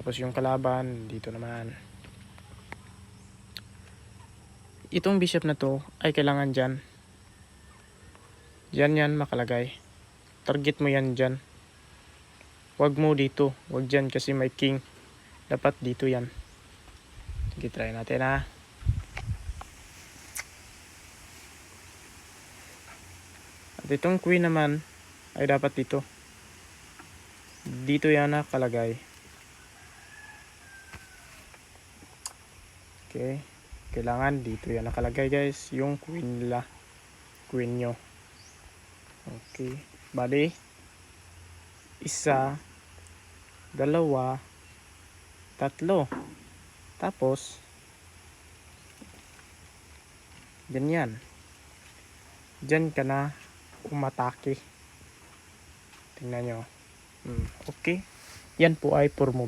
Tapos yung kalaban, dito naman. Itong bishop na to ay kailangan dyan. Dyan yan makalagay. Target mo yan dyan. Huwag mo dito. Huwag dyan kasi may king. Dapat dito yan. Sige, try natin ha. At itong queen naman ay dapat dito. Dito yan nakalagay. Okay. Kailangan dito yan nakalagay guys. Yung queen nila. Queen nyo. Okay. Bali. Isa. Dalawa. Tatlo. Tapos. Ganyan. Diyan ka na umatake. Tingnan nyo. Okay. Yan po ay for move.